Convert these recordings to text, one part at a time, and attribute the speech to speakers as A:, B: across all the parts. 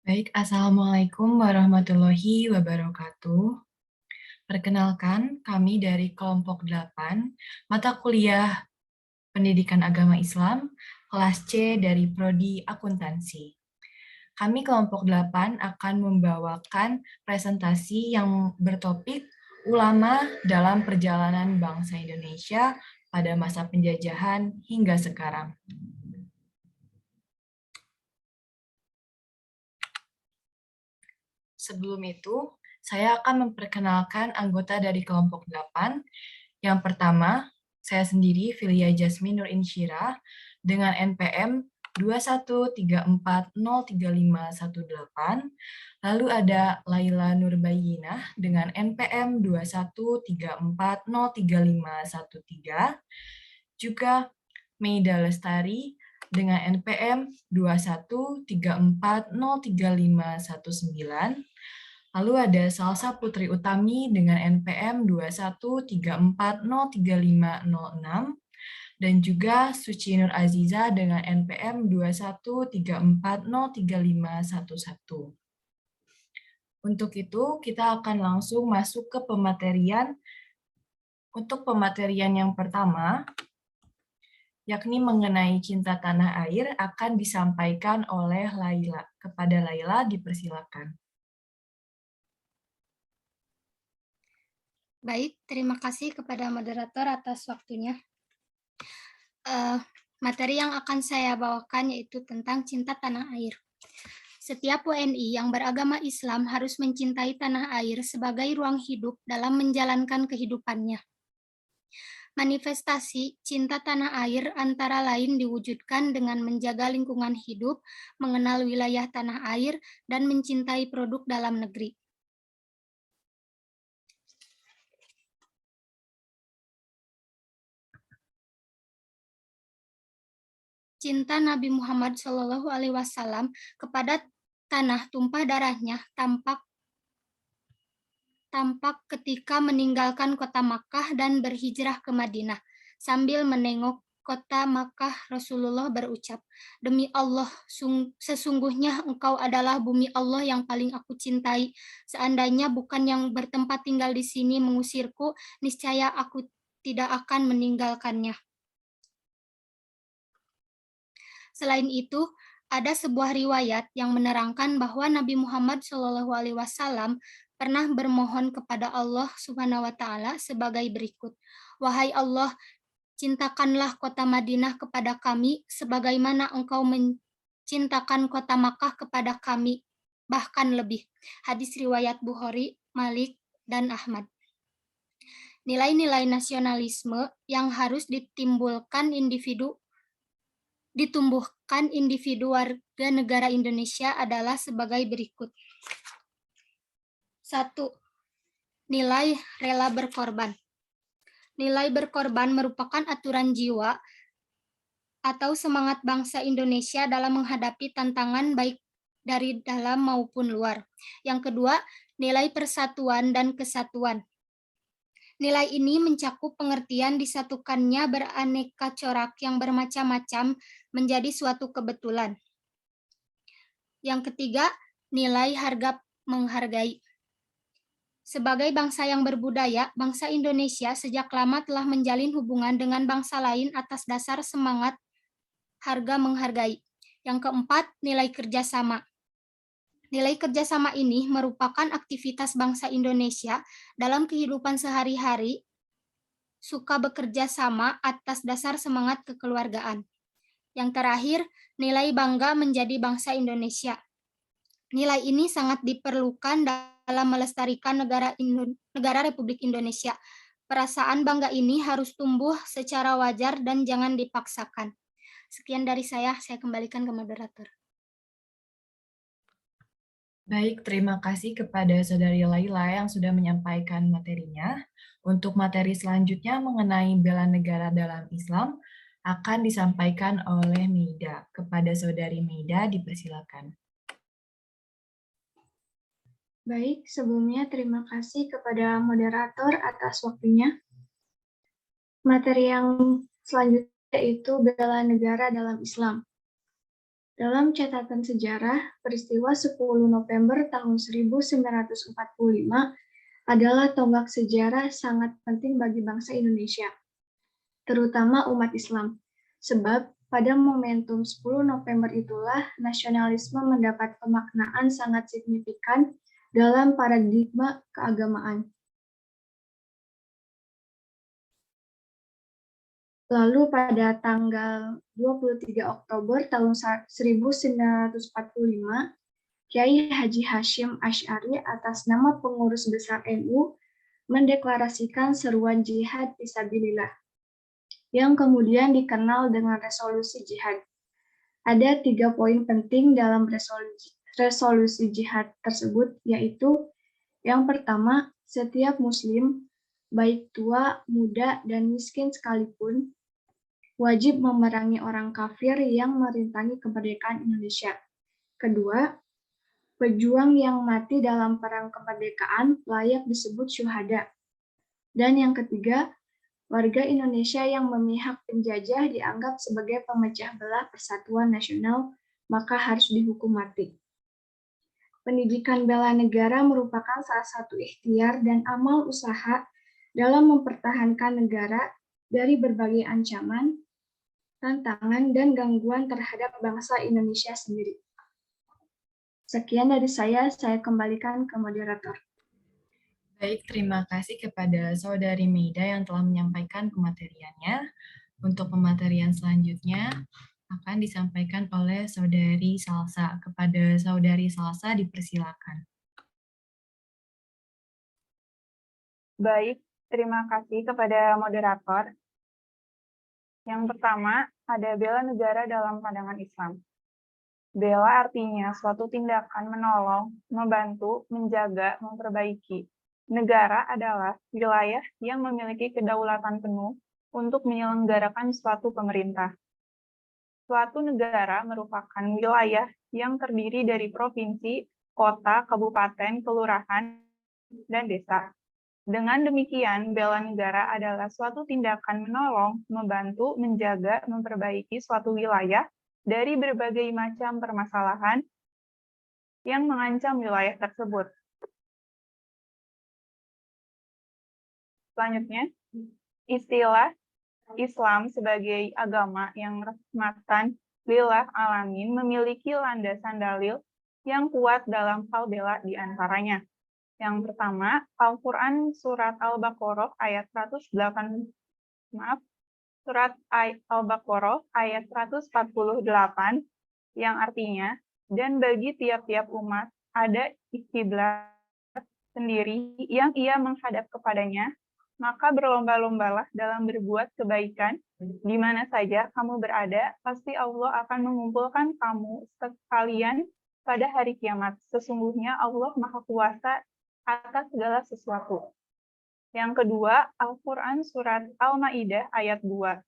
A: Baik, Assalamualaikum warahmatullahi wabarakatuh. Perkenalkan, kami dari kelompok 8, mata kuliah Pendidikan Agama Islam, kelas C dari Prodi Akuntansi. Kami kelompok 8 akan membawakan presentasi yang bertopik Ulama dalam Perjalanan Bangsa Indonesia pada masa penjajahan hingga sekarang. Sebelum itu, saya akan memperkenalkan anggota dari kelompok 8. Yang pertama, saya sendiri, Filia Jasmine Nur Insyira, dengan NPM 213403518. Lalu ada Laila Nurbayinah dengan NPM 213403513. Juga Meida Lestari dengan NPM 213403519. Lalu ada Salsa Putri Utami dengan NPM 213403506 dan juga Suci Nur Aziza dengan NPM 213403511. Untuk itu, kita akan langsung masuk ke pematerian. Untuk pematerian yang pertama, yakni mengenai cinta tanah air, akan disampaikan oleh Laila. Kepada Laila, dipersilakan.
B: Baik, terima kasih kepada moderator atas waktunya. Materi yang akan saya bawakan yaitu tentang cinta tanah air. Setiap WNI yang beragama Islam harus mencintai tanah air sebagai ruang hidup dalam menjalankan kehidupannya. Manifestasi cinta tanah air antara lain diwujudkan dengan menjaga lingkungan hidup, mengenal wilayah tanah air, dan mencintai produk dalam negeri. Cinta Nabi Muhammad SAW kepada tanah tumpah darahnya tampak ketika meninggalkan kota Makkah dan berhijrah ke Madinah. Sambil menengok kota Makkah, Rasulullah berucap, "Demi Allah, sesungguhnya engkau adalah bumi Allah yang paling aku cintai. Seandainya bukan yang bertempat tinggal di sini mengusirku, niscaya aku tidak akan meninggalkannya." Selain itu, ada sebuah riwayat yang menerangkan bahwa Nabi Muhammad SAW pernah bermohon kepada Allah Subhanahu wa taala sebagai berikut. "Wahai Allah, cintakanlah kota Madinah kepada kami sebagaimana Engkau mencintakan kota Makkah kepada kami, bahkan lebih." Hadis riwayat Bukhari, Malik, dan Ahmad. Nilai-nilai nasionalisme yang harus ditumbuhkan individu warga negara Indonesia adalah sebagai berikut. 1. Nilai rela berkorban. Nilai berkorban merupakan aturan jiwa atau semangat bangsa Indonesia dalam menghadapi tantangan baik dari dalam maupun luar. Yang kedua, nilai persatuan dan kesatuan. Nilai ini mencakup pengertian disatukannya beraneka corak yang bermacam-macam menjadi suatu kebetulan. Yang ketiga, nilai harga menghargai. Sebagai bangsa yang berbudaya, bangsa Indonesia sejak lama telah menjalin hubungan dengan bangsa lain atas dasar semangat harga menghargai. Yang keempat, nilai kerjasama. Nilai kerjasama ini merupakan aktivitas bangsa Indonesia dalam kehidupan sehari-hari, suka bekerja sama atas dasar semangat kekeluargaan. Yang terakhir, nilai bangga menjadi bangsa Indonesia. Nilai ini sangat diperlukan dalam melestarikan negara Republik Indonesia. Perasaan bangga ini harus tumbuh secara wajar dan jangan dipaksakan. Sekian dari saya kembalikan ke moderator.
A: Baik, terima kasih kepada Saudari Laila yang sudah menyampaikan materinya. Untuk materi selanjutnya mengenai bela negara dalam Islam akan disampaikan oleh Meida. Kepada Saudari Meida, dipersilakan.
C: Baik, sebelumnya terima kasih kepada moderator atas waktunya. Materi yang selanjutnya yaitu bela negara dalam Islam. Dalam catatan sejarah, peristiwa 10 November tahun 1945 adalah tonggak sejarah sangat penting bagi bangsa Indonesia, terutama umat Islam. Sebab pada momentum 10 November itulah nasionalisme mendapat pemaknaan sangat signifikan dalam paradigma keagamaan. Lalu pada tanggal 23 Oktober tahun 1945, Kiai Haji Hashim Asy'ari atas nama pengurus besar NU mendeklarasikan seruan jihad fisabilillah yang kemudian dikenal dengan resolusi jihad. Ada 3 poin penting dalam resolusi jihad tersebut, yaitu yang pertama, setiap muslim, baik tua, muda, dan miskin sekalipun, wajib memerangi orang kafir yang merintangi kemerdekaan Indonesia. Kedua, pejuang yang mati dalam perang kemerdekaan layak disebut syuhada. Dan yang ketiga, warga Indonesia yang memihak penjajah dianggap sebagai pemecah belah persatuan nasional, maka harus dihukum mati. Pendidikan bela negara merupakan salah satu ikhtiar dan amal usaha dalam mempertahankan negara dari berbagai ancaman, tantangan, dan gangguan terhadap bangsa Indonesia sendiri. Sekian dari saya kembalikan ke moderator.
A: Baik, terima kasih kepada Saudari Meida yang telah menyampaikan pemateriannya. Untuk pematerian selanjutnya akan disampaikan oleh Saudari Salsa. Kepada Saudari Salsa dipersilakan.
D: Baik, terima kasih kepada moderator. Yang pertama, ada bela negara dalam pandangan Islam. Bela artinya suatu tindakan menolong, membantu, menjaga, memperbaiki. Negara adalah wilayah yang memiliki kedaulatan penuh untuk menyelenggarakan suatu pemerintah. Suatu negara merupakan wilayah yang terdiri dari provinsi, kota, kabupaten, kelurahan, dan desa. Dengan demikian, bela negara adalah suatu tindakan menolong, membantu, menjaga, memperbaiki suatu wilayah dari berbagai macam permasalahan yang mengancam wilayah tersebut. Selanjutnya, istilah Islam sebagai agama yang rahmatan lillah alamin memiliki landasan dalil yang kuat dalam hal bela di antaranya. Yang pertama, Al-Quran Surat Al-Baqarah ayat 148 yang artinya, dan bagi tiap-tiap umat ada kiblat sendiri yang ia menghadap kepadanya, maka berlomba-lombalah dalam berbuat kebaikan di mana saja kamu berada, pasti Allah akan mengumpulkan kamu sekalian pada hari kiamat. Sesungguhnya Allah Maha Kuasa atas segala sesuatu. Yang kedua, Al-Quran Surat Al-Ma'idah ayat 2,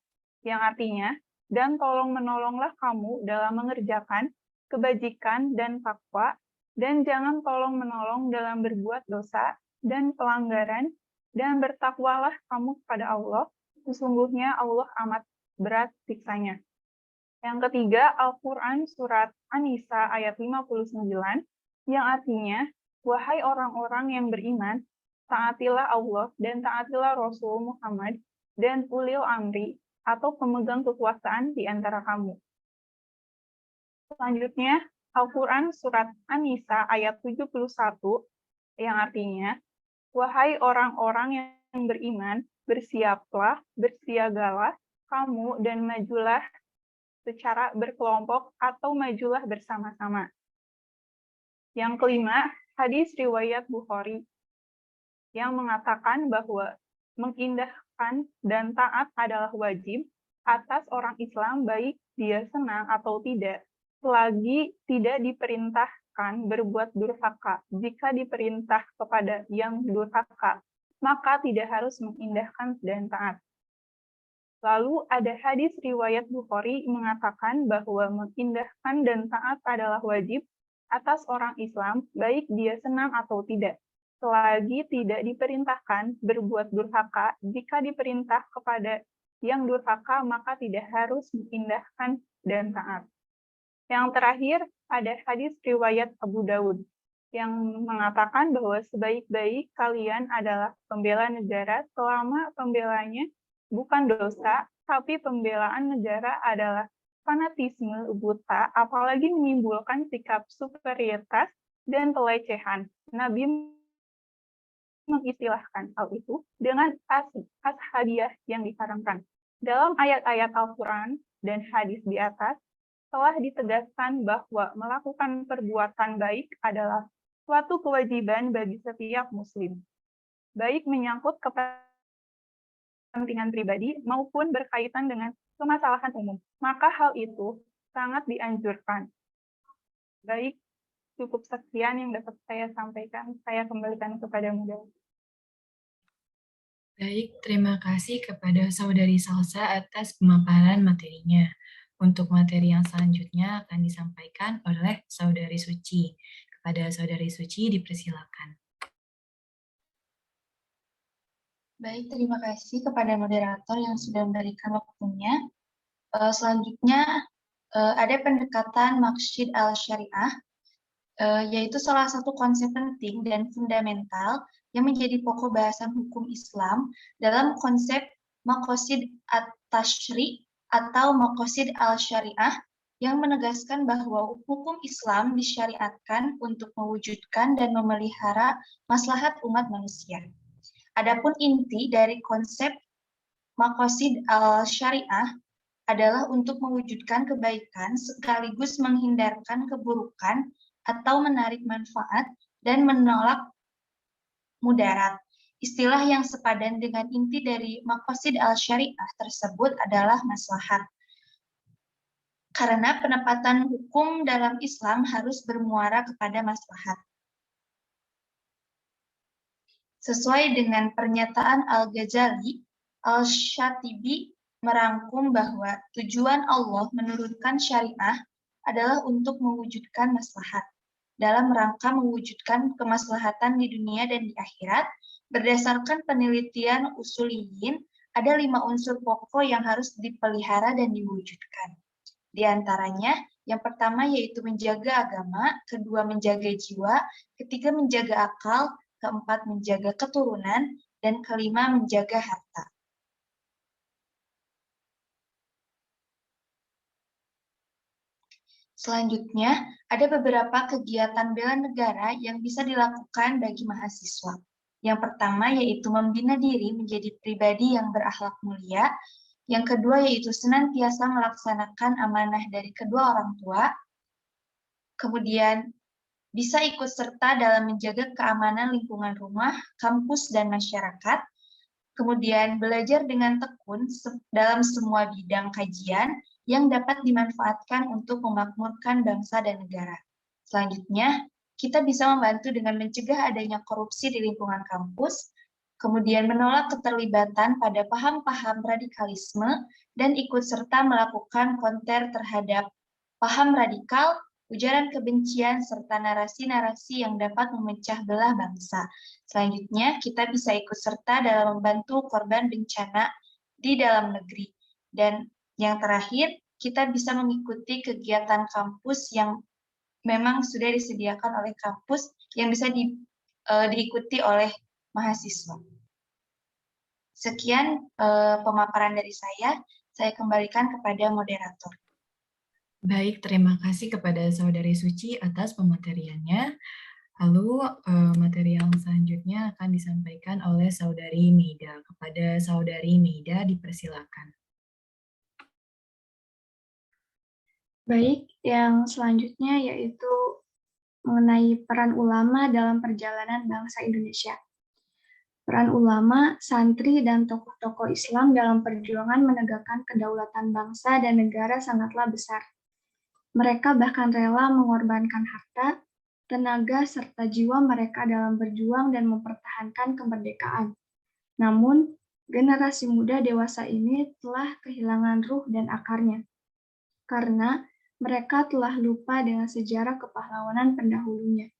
D: yang artinya, dan tolong-menolonglah kamu dalam mengerjakan kebajikan dan takwa, dan jangan tolong-menolong dalam berbuat dosa dan pelanggaran, dan bertakwalah kamu kepada Allah, sesungguhnya Allah amat berat siksanya. Yang ketiga, Al-Quran Surat An-Nisa ayat 59, yang artinya, wahai orang-orang yang beriman, taatilah Allah dan taatilah Rasul Muhammad dan ulil amri atau pemegang kekuasaan di antara kamu. Selanjutnya, Al-Quran Surat An-Nisa ayat 71, yang artinya, wahai orang-orang yang beriman, bersiaplah, bersiagalah kamu dan majulah secara berkelompok atau majulah bersama-sama. Yang kelima, hadis riwayat Bukhari yang mengatakan bahwa mengindahkan dan taat adalah wajib atas orang Islam baik dia senang atau tidak, selagi tidak diperintahkan berbuat durhaka. Jika diperintah kepada yang durhaka, maka tidak harus mengindahkan dan taat. Lalu ada hadis riwayat Bukhari mengatakan bahwa mengindahkan dan taat adalah wajib atas orang Islam, baik dia senang atau tidak, selagi tidak diperintahkan berbuat durhaka. Jika diperintah kepada yang durhaka, maka tidak harus mengindahkan dan taat. Yang terakhir, ada hadis riwayat Abu Dawud yang mengatakan bahwa sebaik-baik kalian adalah pembela negara selama pembelanya bukan dosa, tapi pembelaan negara adalah fanatisme buta, apalagi menimbulkan sikap superioritas dan pelecehan. Nabi mengistilahkan hal itu dengan ashabiyah yang diharamkan. Dalam ayat-ayat Al-Quran dan hadis di atas, telah ditegaskan bahwa melakukan perbuatan baik adalah suatu kewajiban bagi setiap muslim, baik menyangkut kepentingan pribadi maupun berkaitan dengan kemasalahan umum. Maka hal itu sangat dianjurkan. Baik, cukup sekian yang dapat saya sampaikan. Saya kembalikan kepada moderator.
A: Baik, terima kasih kepada Saudari Salsa atas pemaparan materinya. Untuk materi yang selanjutnya akan disampaikan oleh Saudari Suci. Kepada Saudari Suci, dipersilakan.
E: Baik, terima kasih kepada moderator yang sudah memberikan waktunya. Selanjutnya, ada pendekatan maqsid al-syariah, yaitu salah satu konsep penting dan fundamental yang menjadi pokok bahasan hukum Islam dalam konsep maqasid at-tashri' atau maqasid al-syariah yang menegaskan bahwa hukum Islam disyariatkan untuk mewujudkan dan memelihara maslahat umat manusia. Adapun inti dari konsep maqasid al-syariah adalah untuk mewujudkan kebaikan sekaligus menghindarkan keburukan atau menarik manfaat dan menolak mudarat. Istilah yang sepadan dengan inti dari maqasid al-syariah tersebut adalah maslahat. Karena penempatan hukum dalam Islam harus bermuara kepada maslahat. Sesuai dengan pernyataan Al-Ghazali, Al-Shatibi merangkum bahwa tujuan Allah menurunkan syariah adalah untuk mewujudkan maslahat. Dalam rangka mewujudkan kemaslahatan di dunia dan di akhirat, berdasarkan penelitian usuliyin, ada 5 unsur pokok yang harus dipelihara dan diwujudkan. Di antaranya, yang pertama yaitu menjaga agama, kedua menjaga jiwa, ketiga menjaga akal, keempat menjaga keturunan, dan kelima menjaga harta. Selanjutnya, ada beberapa kegiatan bela negara yang bisa dilakukan bagi mahasiswa. Yang pertama yaitu membina diri menjadi pribadi yang berakhlak mulia. Yang kedua yaitu senantiasa melaksanakan amanah dari kedua orang tua. Kemudian bisa ikut serta dalam menjaga keamanan lingkungan rumah, kampus, dan masyarakat. Kemudian belajar dengan tekun dalam semua bidang kajian yang dapat dimanfaatkan untuk memakmurkan bangsa dan negara. Selanjutnya, kita bisa membantu dengan mencegah adanya korupsi di lingkungan kampus, kemudian menolak keterlibatan pada paham-paham radikalisme, dan ikut serta melakukan konter terhadap paham radikal, ujaran kebencian, serta narasi-narasi yang dapat memecah belah bangsa. Selanjutnya, kita bisa ikut serta dalam membantu korban bencana di dalam negeri. Dan yang terakhir, kita bisa mengikuti kegiatan kampus yang memang sudah disediakan oleh kampus yang bisa diikuti oleh mahasiswa. Sekian pemaparan dari saya kembalikan kepada moderator.
A: Baik, terima kasih kepada Saudari Suci atas pemateriannya. Lalu materi yang selanjutnya akan disampaikan oleh Saudari Meida. Kepada Saudari Meida dipersilakan.
C: Baik, yang selanjutnya yaitu mengenai peran ulama dalam perjalanan bangsa Indonesia. Peran ulama, santri, dan tokoh-tokoh Islam dalam perjuangan menegakkan kedaulatan bangsa dan negara sangatlah besar. Mereka bahkan rela mengorbankan harta, tenaga, serta jiwa mereka dalam berjuang dan mempertahankan kemerdekaan. Namun, generasi muda dewasa ini telah kehilangan ruh dan akarnya, karena mereka telah lupa dengan sejarah kepahlawanan pendahulunya.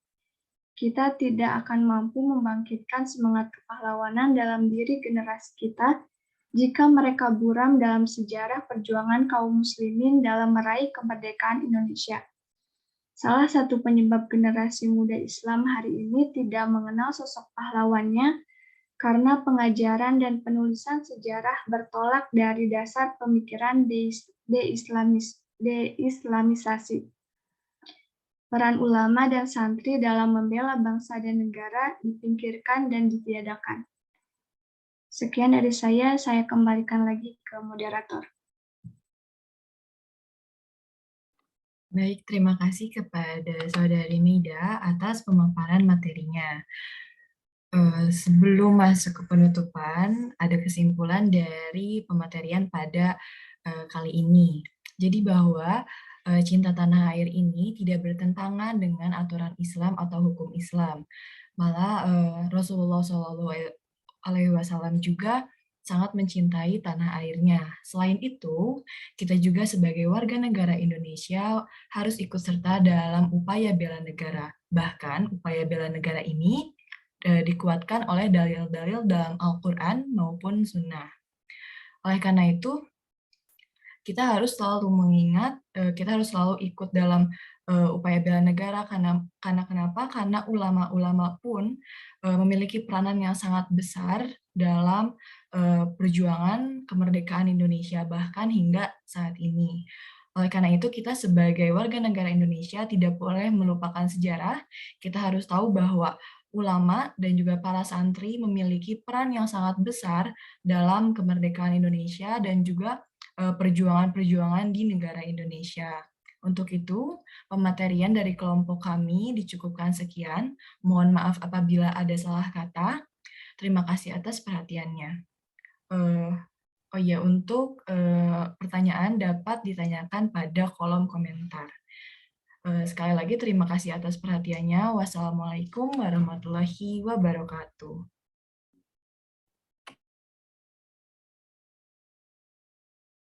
C: Kita tidak akan mampu membangkitkan semangat kepahlawanan dalam diri generasi kita jika mereka buram dalam sejarah perjuangan kaum muslimin dalam meraih kemerdekaan Indonesia. Salah satu penyebab generasi muda Islam hari ini tidak mengenal sosok pahlawannya karena pengajaran dan penulisan sejarah bertolak dari dasar pemikiran deislamisasi. Peran ulama dan santri dalam membela bangsa dan negara dipingkirkan dan ditiadakan. Sekian dari saya kembalikan lagi ke moderator.
A: Baik, terima kasih kepada Saudari Mida atas pemaparan materinya. Sebelum masuk ke penutupan, ada kesimpulan dari pematerian pada kali ini. Jadi bahwa cinta tanah air ini tidak bertentangan dengan aturan Islam atau hukum Islam. Malah Rasulullah SAW juga sangat mencintai tanah airnya. Selain itu, kita juga sebagai warga negara Indonesia harus ikut serta dalam upaya bela negara. Bahkan upaya bela negara ini dikuatkan oleh dalil-dalil dalam Al-Quran maupun Sunnah. Oleh karena itu, kita harus selalu mengingat, kita harus selalu ikut dalam upaya bela negara karena kenapa? Karena ulama-ulama pun memiliki peranan yang sangat besar dalam perjuangan kemerdekaan Indonesia bahkan hingga saat ini. Oleh karena itu, kita sebagai warga negara Indonesia tidak boleh melupakan sejarah. Kita harus tahu bahwa ulama dan juga para santri memiliki peran yang sangat besar dalam kemerdekaan Indonesia dan juga perjuangan-perjuangan di negara Indonesia. Untuk itu, pematerian dari kelompok kami dicukupkan sekian. Mohon maaf apabila ada salah kata. Terima kasih atas perhatiannya. Oh iya, untuk pertanyaan dapat ditanyakan pada kolom komentar. Sekali lagi terima kasih atas perhatiannya. Wassalamualaikum warahmatullahi wabarakatuh.